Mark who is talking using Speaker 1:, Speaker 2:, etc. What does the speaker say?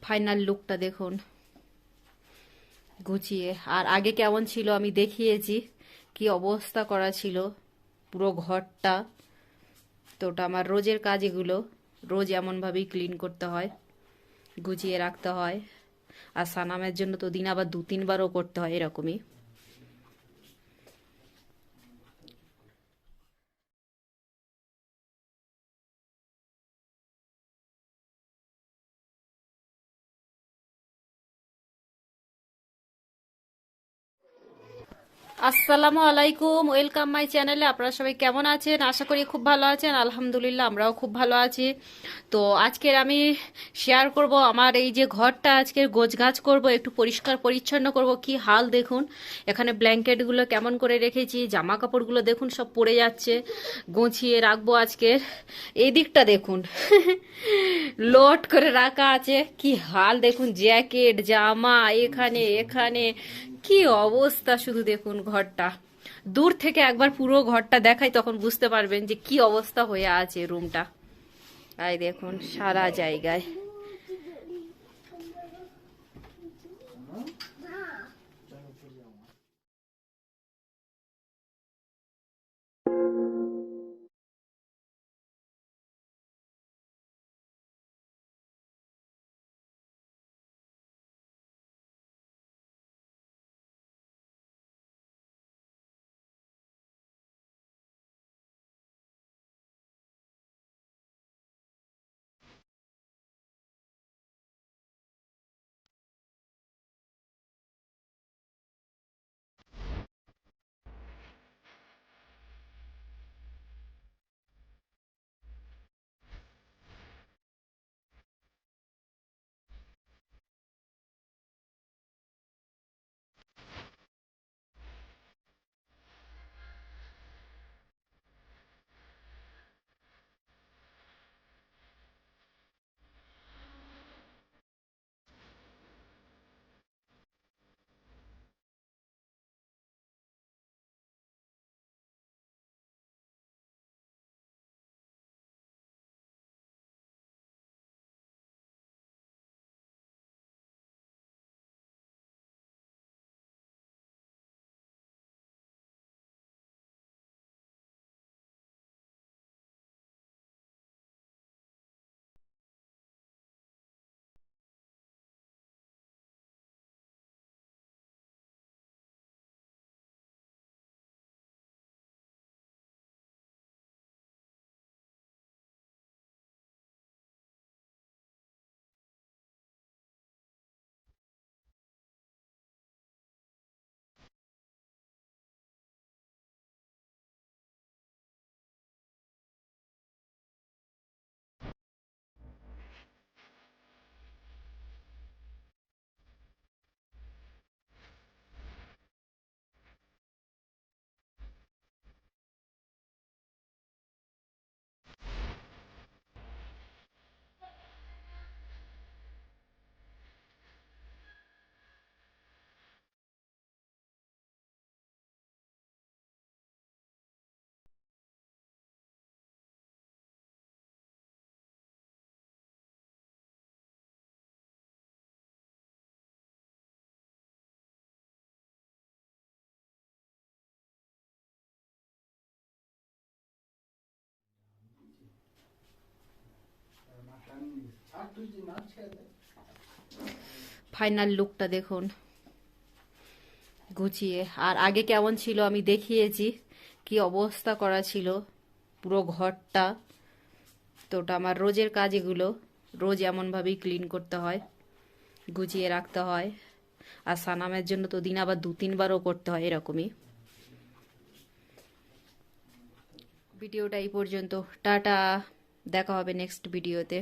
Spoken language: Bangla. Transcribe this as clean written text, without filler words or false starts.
Speaker 1: ফাইনাল লুকটা দেখুন গুছিয়ে। আর আগে কেমন ছিল আমি দেখিয়েছি, কি অবস্থা করা ছিল পুরো ঘরটা। তো ওটা আমার রোজের কাজ, এগুলো রোজ এমনভাবেই ক্লিন করতে হয়, গুছিয়ে রাখতে হয়। আর সানামের জন্য তো দিন আবার 2-3বারও করতে হয় এরকমই। আসসালামু আলাইকুম, ওয়েলকাম মাই চ্যানেলে। আপনারা সবাই কেমন আছেন? আশা করি খুব ভালো আছেন। আলহামদুলিল্লাহ আমরাও খুব ভালো আছি। তো আজকের আমি শেয়ার করব আমার এই যে ঘরটা, আজকের গোছগাছ করব, একটু পরিষ্কার পরিচ্ছন্ন করব। কি হাল দেখুন, এখানে ব্ল্যাঙ্কেটগুলো কেমন করে রেখেছি, জামা কাপড়গুলো দেখুন সব পড়ে যাচ্ছে, গুছিয়ে রাখবো আজকের। এই দিকটা দেখুন লোড করে রাখা আছে, কি হাল দেখুন, জ্যাকেট জামা এখানে এখানে, কি অবস্থা শুধু দেখুন ঘরটা। দূর থেকে একবার পুরো ঘরটা দেখাই, তখন বুঝতে পারবেন যে কি অবস্থা হয়ে আছে রুমটা। এই দেখুন সারা জায়গায়। ফাইনাল লুকটা দেখুন গুছিয়ে। আর আগে কেমন ছিল আমি দেখিয়েছি, কি অবস্থা করা ছিল পুরো ঘরটা। তো ওটা আমার রোজের কাজ, এগুলো রোজ এমনভাবেই ক্লিন করতে হয়, গুছিয়ে রাখতে হয়। আর সানামের জন্য তো দিন আবার 2-3বারও করতে হয় এরকমই। ভিডিওটা এই পর্যন্ত, টাটা, দেখা হবে নেক্সট ভিডিওতে।